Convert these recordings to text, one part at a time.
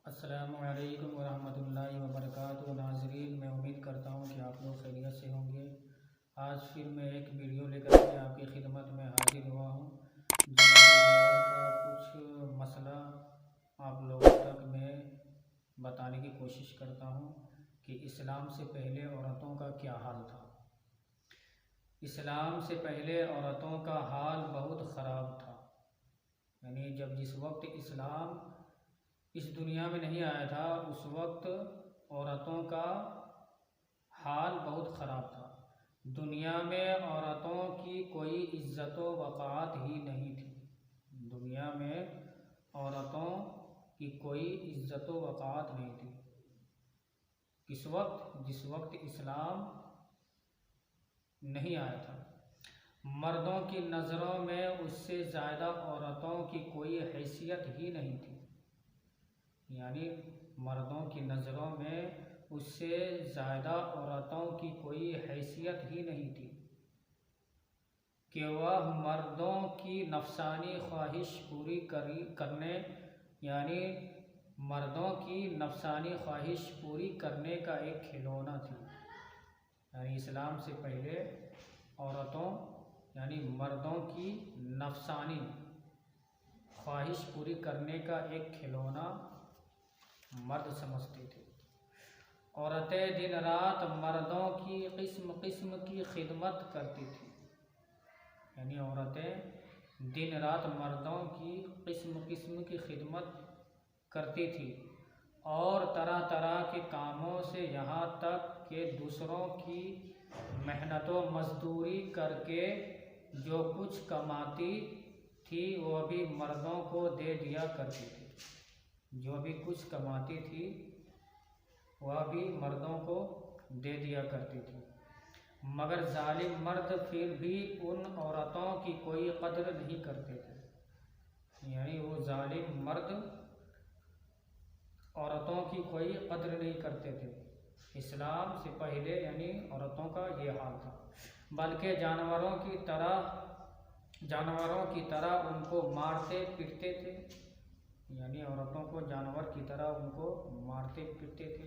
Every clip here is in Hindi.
अस्सलामुअलैकुम वरहमतुल्लाहि वबरकातुहू। नाज़रीन, मैं उम्मीद करता हूँ कि आप लोग खैरियत से होंगे। आज फिर मैं एक वीडियो लेकर के आपकी खिदमत में हाजिर हुआ हूँ। जनाब देवर का कुछ मसला आप लोगों तक मैं बताने की कोशिश करता हूँ कि इस्लाम से पहले औरतों का क्या हाल था। इस्लाम से पहले औरतों का हाल बहुत ख़राब था। यानी जब जिस वक्त इस्लाम इस दुनिया में नहीं आया था उस वक्त औरतों का हाल बहुत ख़राब था। दुनिया में औरतों की कोई इज़्ज़त व वक़ात ही नहीं थी। दुनिया में औरतों की कोई इज़्ज़त व वक़ात नहीं थी। किस वक्त? जिस वक्त इस्लाम नहीं आया था। मर्दों की नज़रों में उससे ज़्यादा औरतों की कोई हैसियत ही नहीं थी। यानी मर्दों की नज़रों में उससे ज़्यादा औरतों की कोई हैसियत ही नहीं थी कि वह मर्दों की नफसानी ख्वाहिश पूरी करने यानी मर्दों की नफसानी ख्वाहिश पूरी करने का एक खिलौना थी। यानी इस्लाम से पहले औरतों यानी मर्दों की नफसानी ख्वाहिश पूरी करने का एक खिलौना मर्द समझते थे। औरतें दिन रात मर्दों की किस्म किस्म की खिदमत करती थी। यानी औरतें दिन रात मर्दों की किस्म किस्म की खिदमत करती थी और तरह तरह के कामों से यहाँ तक कि दूसरों की मेहनत व मजदूरी करके जो कुछ कमाती थी वह भी मर्दों को दे दिया करती थी। जो भी कुछ कमाती थी वह भी मर्दों को दे दिया करती थी। मगर जालिम मर्द फिर भी उन औरतों की कोई कदर नहीं करते थे। यानी वो जालिम मर्द औरतों की कोई कदर नहीं करते थे। इस्लाम से पहले यानी औरतों का ये हाल था। बल्कि जानवरों की तरह उनको मारते पीटते थे। यानी औरतों को जानवर की तरह उनको मारते पीटते थे।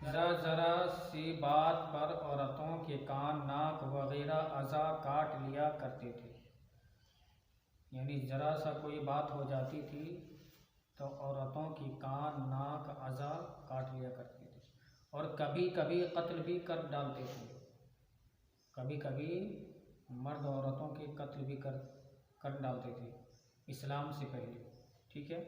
ज़रा ज़रा सी बात पर औरतों के कान नाक वगैरह अज़ा काट लिया करते थे। यानी ज़रा सा कोई बात हो जाती थी तो औरतों की कान नाक अज़ा काट लिया करते थे और कभी कभी कत्ल भी कर डालते थे। कभी कभी मर्द औरतों के कत्ल भी कर डालते थे इस्लाम से पहले। ठीक है।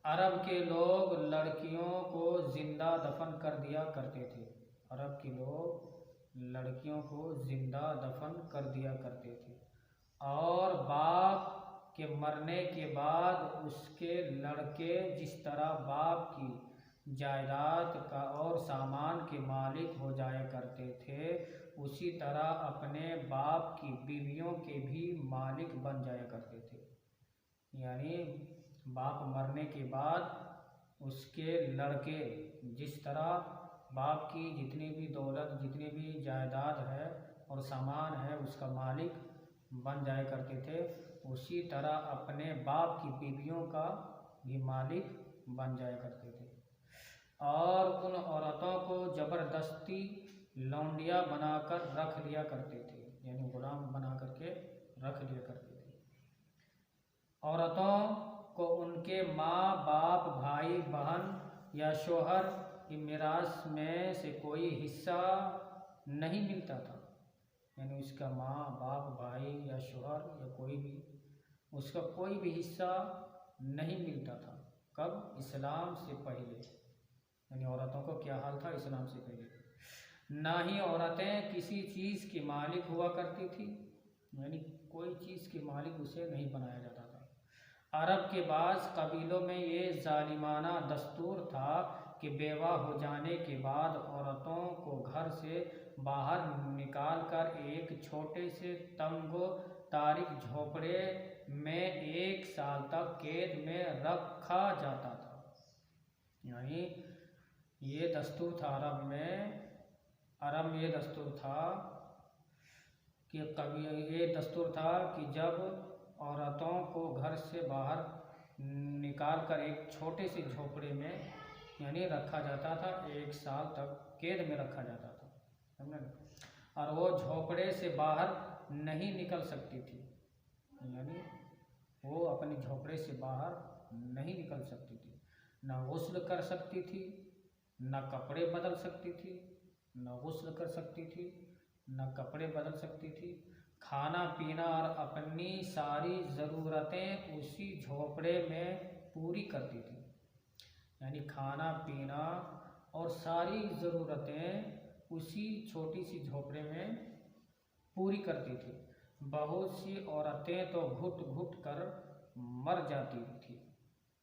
अरब के लोग लड़कियों को जिंदा दफन कर दिया करते थे। अरब के लोग लड़कियों को जिंदा दफन कर दिया करते थे और बाप के मरने के बाद उसके लड़के जिस तरह बाप की जायदाद का और सामान के मालिक हो जाया करते थे उसी तरह अपने बाप की बीवियों के भी मालिक बन जाया करते थे। यानी बाप मरने के बाद उसके लड़के जिस तरह बाप की जितनी भी दौलत जितनी भी जायदाद है और सामान है उसका मालिक बन जाया करते थे उसी तरह अपने बाप की बीवियों का भी मालिक बन जाया करते थे और उन औरतों को ज़बरदस्ती लौंडिया बनाकर रख लिया करते थे। यानी गुलाम बना करके रख लिया करते थे। औरतों को उनके माँ बाप भाई बहन या शोहर की मिरास में से कोई हिस्सा नहीं मिलता था। यानी उसका माँ बाप भाई या शोहर या कोई भी उसका कोई भी हिस्सा नहीं मिलता था। कब? इस्लाम से पहले। यानी औरतों को क्या हाल था इस्लाम से पहले। ना ही औरतें किसी चीज़ की मालिक हुआ करती थी। यानी कोई चीज़ के मालिक उसे नहीं बनाया जाता था। अरब के बाज़ कबीलों में ये जालिमाना दस्तूर था कि बेवा हो जाने के बाद औरतों को घर से बाहर निकाल कर एक छोटे से तंगो तारीख झोपड़े में 1 साल तक कैद में रखा जाता था। यानी ये दस्तूर था अरब में ये दस्तूर था कि कभी ये दस्तूर था कि जब औरतों को घर से बाहर निकाल कर एक छोटे से झोपड़े में यानी रखा जाता था, 1 साल तक कैद में रखा जाता था, समझे ना। और वो झोपड़े से बाहर नहीं निकल सकती थी, यानी वो अपने झोपड़े से बाहर नहीं निकल सकती थी, न गुस्ल कर सकती थी, न कपड़े बदल सकती थी, न गुस्ल कर सकती थी, न कपड़े बदल सकती थी। खाना पीना और अपनी सारी ज़रूरतें उसी झोपड़े में पूरी करती थी, यानी खाना पीना और सारी ज़रूरतें उसी छोटी सी झोपड़े में पूरी करती थी। बहुत सी औरतें तो घुट घुट कर मर जाती थी,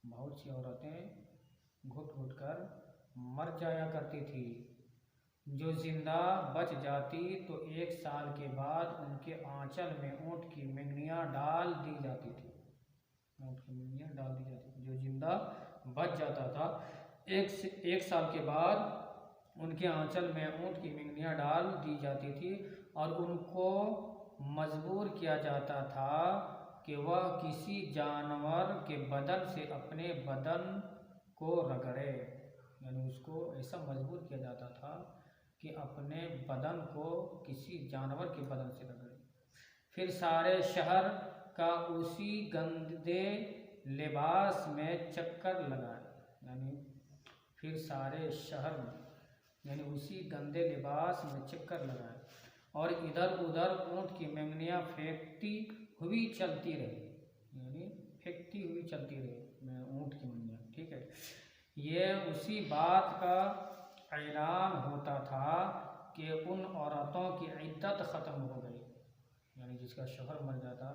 बहुत सी औरतें घुट घुट कर मर जाया करती थी। जो जिंदा बच जाती तो 1 साल के बाद उनके आंचल में ऊँट की मिंगनियाँ डाल दी जाती थी, ऊँट की मिंगनियाँ डाल दी जाती थी। जो जिंदा बच जाता था 1 साल के बाद उनके आंचल में ऊँट की मिंगनियाँ डाल दी जाती थी और उनको मजबूर किया जाता था कि वह किसी जानवर के बदन से अपने बदन को रगड़े, यानी उसको ऐसा मजबूर किया जाता था कि अपने बदन को किसी जानवर के बदन से रगड़े। फिर सारे शहर का उसी गंदे लिबास में चक्कर लगाए, यानी फिर सारे शहर में यानी उसी गंदे लिबास में चक्कर लगाए और इधर उधर ऊँट की मेंगनियाँ फेंकती हुई चलती रही, यानी फेंकती हुई चलती रही मैं ऊँट की मेंगनियाँ, ठीक है। ये उसी बात का ऐलान होता था कि उन औरतों की इद्दत ख़त्म हो गई, यानी जिसका शौहर मर जाता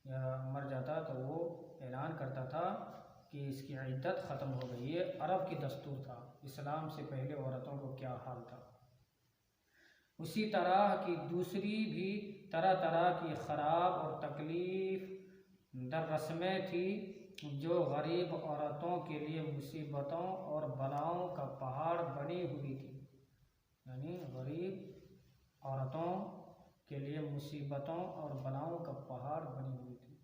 या मर जाता तो वो ऐलान करता था कि इसकी इद्दत ख़त्म हो गई। ये अरब की दस्तूर था, इस्लाम से पहले औरतों को क्या हाल था। उसी तरह की दूसरी भी तरह तरह की ख़राब और तकलीफ़ दर रस्में थी जो गरीब औरतों के लिए मुसीबतों और बलाओं का पहाड़ बनी हुई थी, यानी गरीब औरतों के लिए मुसीबतों और बलाओं का पहाड़ बनी हुई थी।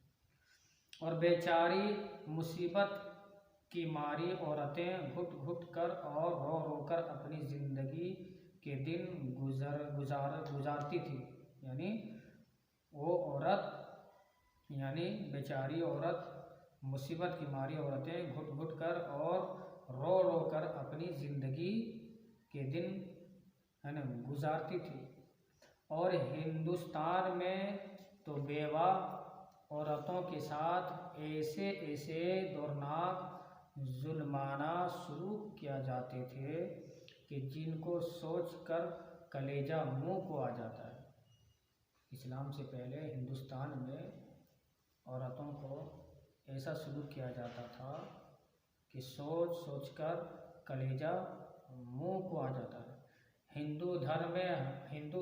और बेचारी मुसीबत की मारी औरतें घुट घुट कर और रो रो कर अपनी ज़िंदगी के दिन गुजारती थी, यानी वो औरत यानी बेचारी औरत मुसीबत की मारी औरतें घुट घुट कर और रो रो कर अपनी ज़िंदगी के दिन है ना गुजारती थी। और हिंदुस्तान में तो बेवा औरतों के साथ ऐसे ऐसे दौरनाक जुल्माना सलूक किया जाते थे कि जिनको सोचकर कलेजा मुंह को आ जाता है। इस्लाम से पहले हिंदुस्तान में औरतों को ऐसा सलूक किया जाता था कि सोच सोचकर कलेजा मुंह को आ जाता है। हिंदू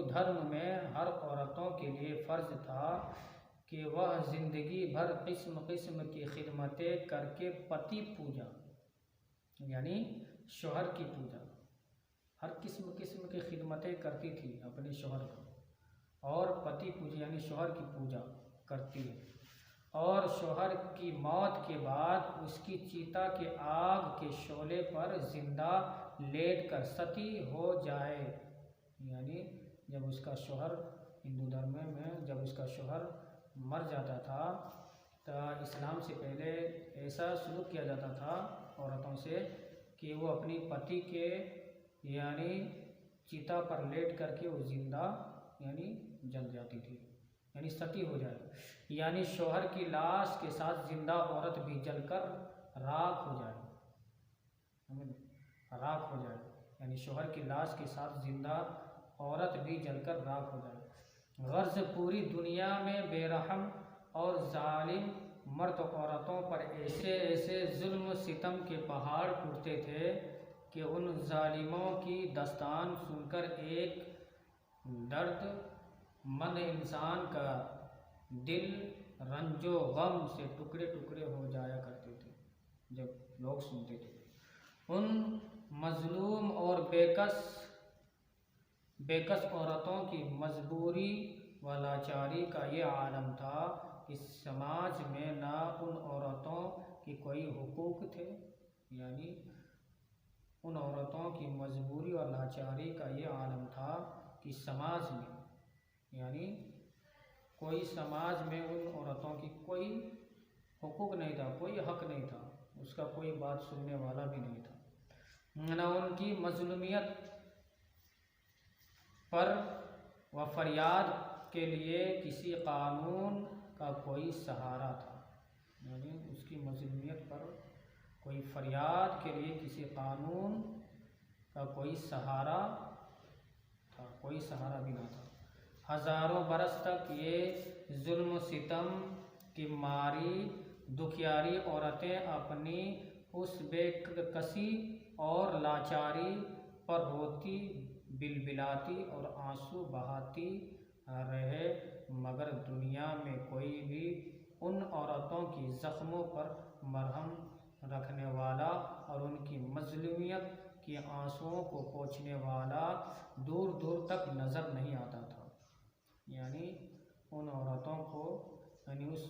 धर्म में हर औरतों के लिए फ़र्ज था कि वह ज़िंदगी भर किस्म किस्म की खिदमतें करके पति पूजा यानी शौहर की पूजा, हर किस्म किस्म की खिदमतें करती थी अपने शौहर को, और पति पूजा यानी शौहर की पूजा करती है। और शौहर की मौत के बाद उसकी चिता के आग के शोले पर जिंदा लेट कर सती हो जाए, यानी जब उसका शौहर हिंदू धर्म में जब उसका शौहर मर जाता था तो इस्लाम से पहले ऐसा सलूक किया जाता था औरतों से कि वो अपनी पति के यानी चिता पर लेट करके वो जिंदा यानी जल जाती थी, यानी सती हो जाए, यानी शौहर की लाश के साथ जिंदा औरत भी जलकर राख हो जाए, राख हो जाए, यानी शौहर की लाश के साथ जिंदा औरत भी जलकर राख हो जाए। गर्ज पूरी दुनिया में बेरहम और जालिम मर्द औरतों पर ऐसे ऐसे जुल्म सितम के पहाड़ टूटते थे कि उन जालिमों की दास्तान सुनकर एक दर्द मंद इंसान का दिल रंजो गम से टुकड़े टुकड़े हो जाया करते थे जब लोग सुनते थे। उन मजलूम और बेकस औरतों की मजबूरी व लाचारी का ये आलम था कि समाज में ना उन औरतों के कोई हुकूक थे, यानी उन औरतों की मजबूरी और लाचारी का ये आलम था कि समाज में यानी कोई समाज में उन औरतों की कोई हुकूक नहीं था, कोई हक नहीं था, उसका कोई बात सुनने वाला भी नहीं था। न उनकी मजलूमियत पर व फरियाद के लिए किसी कानून का कोई सहारा था, यानी उसकी मजलूमियत पर कोई फरियाद के लिए किसी कानून का कोई सहारा था, कोई सहारा भी ना था। हज़ारों बरस तक ये जुल्म सितम की मारी दुखियारी औरतें अपनी उस बेकसी और लाचारी पर रोती बिलबिलाती और आंसू बहाती रहे, मगर दुनिया में कोई भी उन औरतों की ज़ख्मों पर मरहम रखने वाला और उनकी मज़लूमियत के आंसुओं को पोंछने वाला दूर दूर तक नज़र नहीं आता था। यानी उन औरतों को, यानी उस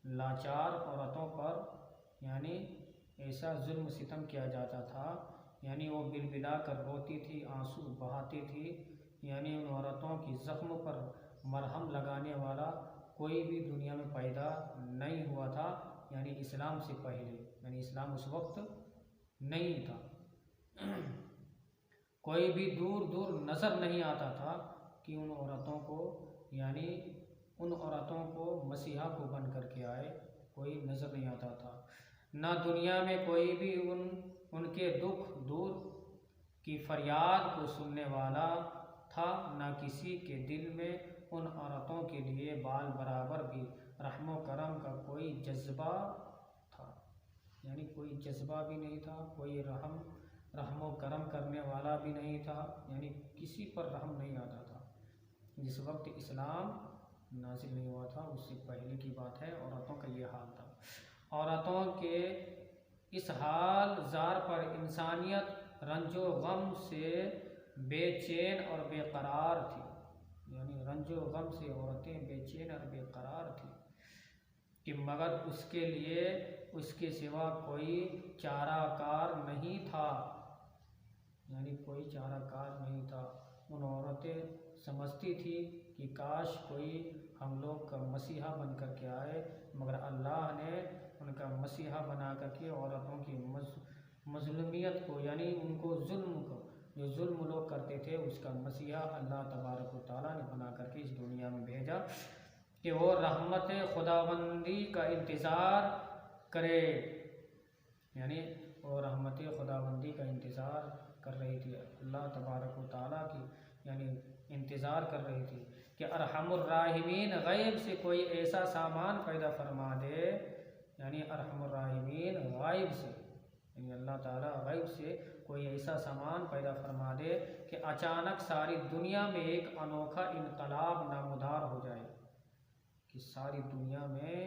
लाचार औरतों पर यानी ऐसा जुल्म सितम किया जाता था, यानी वो बिलबिला कर रोती थी, आंसू बहाती थी, यानी उन औरतों की ज़ख्मों पर मरहम लगाने वाला कोई भी दुनिया में पैदा नहीं हुआ था, यानी इस्लाम से पहले, यानी इस्लाम उस वक्त नहीं था। कोई भी दूर दूर नज़र नहीं आता था कि उन औरतों को, यानी उन औरतों को मसीहा को बन करके आए, कोई नज़र नहीं आता था। ना दुनिया में कोई भी उनके दुख दूर की फरियाद को सुनने वाला था, ना किसी के दिल में उन औरतों के लिए बाल बराबर भी रहमो करम का कोई जज्बा था, यानी कोई जज्बा भी नहीं था, कोई रहमो करम करने वाला भी नहीं था, यानी किसी पर रहम नहीं आता था। जिस वक्त इस्लाम नाजिल नहीं हुआ था उससे पहले की बात है, औरतों का ये हाल था। औरतों के इस हाल जार पर इंसानियत रंजो गम से बेचैन और बेकरार थी, यानी रंजो गम से औरतें बेचैन और बेकरार थी कि मगर उसके लिए उसके सिवा कोई चाराकार नहीं था, यानी कोई चाराकार नहीं था। उन औरतें समझती थी कि काश कोई हम लोग का मसीहा बन कर के आए, मगर अल्लाह ने उनका मसीहा बना करके औरतों की मजलूमियत को, यानी उनको जुल्म को, जो जुल्म लोग करते थे, उसका मसीहा अल्लाह तबारक व तआला ने बना करके इस दुनिया में भेजा कि वो रहमत खुदाबंदी का इंतज़ार करे, यानी वो रहमत खुदाबंदी का इंतज़ार कर रही थी, अल्लाह तबारक व तआला की यानी इंतज़ार कर रही थी कि अरहमुर राहिमीन गैब से कोई ऐसा सामान पैदा फरमा दे, यानी अरहमुर राहिमीन गैब से, यानी अल्लाह ताला गैब से कोई ऐसा सामान पैदा फरमा दे कि अचानक सारी दुनिया में एक अनोखा इनकलाब नामुदार हो जाए, कि सारी दुनिया में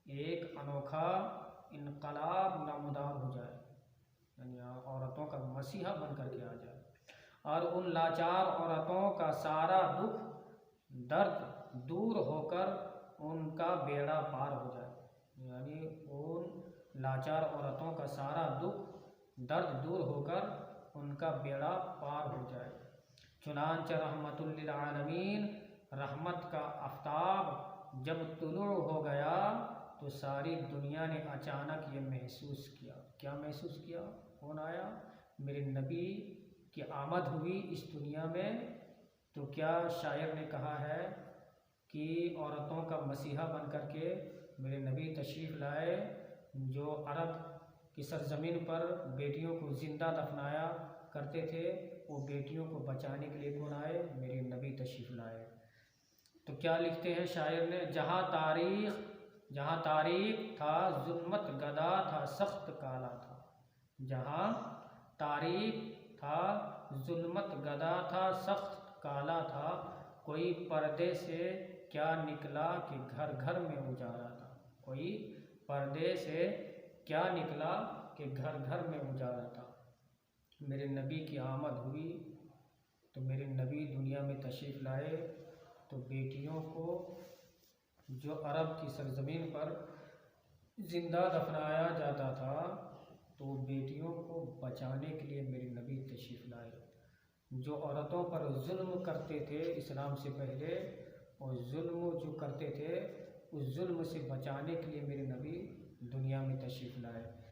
एक अनोखा इनकलाब नामुदार हो जाए, यानी औरतों का मसीहा बन करके आ जाए और उन लाचार औरतों का सारा दुख दर्द दूर होकर उनका बेड़ा पार हो जाए, यानी उन लाचार औरतों का सारा दुख दर्द दूर होकर उनका बेड़ा पार हो जाए। चुनांच रहमतुल लिल आलमीन, रहमत का आफ्ताब जब तुलू हो गया तो सारी दुनिया ने अचानक ये महसूस किया। क्या महसूस किया? कौन आया? मेरे नबी की आमद हुई इस दुनिया में। तो क्या शायर ने कहा है कि औरतों का मसीहा बन कर के मेरे नबी तशरीफ़ लाए, जो अरब की सरज़मीन पर बेटियों को ज़िंदा दफनाया करते थे, वो बेटियों को बचाने के लिए कौन आए? मेरे नबी तशरीफ़ लाए। तो क्या लिखते हैं शायर ने? जहाँ तारीख था जुल्मत गदा था सख्त काला था, जहाँ तारीख था जुल्मत गदा था सख्त काला था, कोई पर्दे से क्या निकला कि घर घर में उजाला था, कोई पर्दे से क्या निकला कि घर घर में उजाला था। मेरे नबी की आमद हुई तो मेरे नबी दुनिया में तशरीफ़ लाए, तो बेटियों को जो अरब की सरज़मीन पर ज़िंदा दफनाया जाता था, तो बेटियों को बचाने के लिए मेरे नबी तशरीफ़ लाए। जो औरतों पर जुल्म करते थे इस्लाम से पहले, और जुल्म जो करते थे उस जुल्म से बचाने के लिए मेरे नबी दुनिया में तशरीफ़ लाए।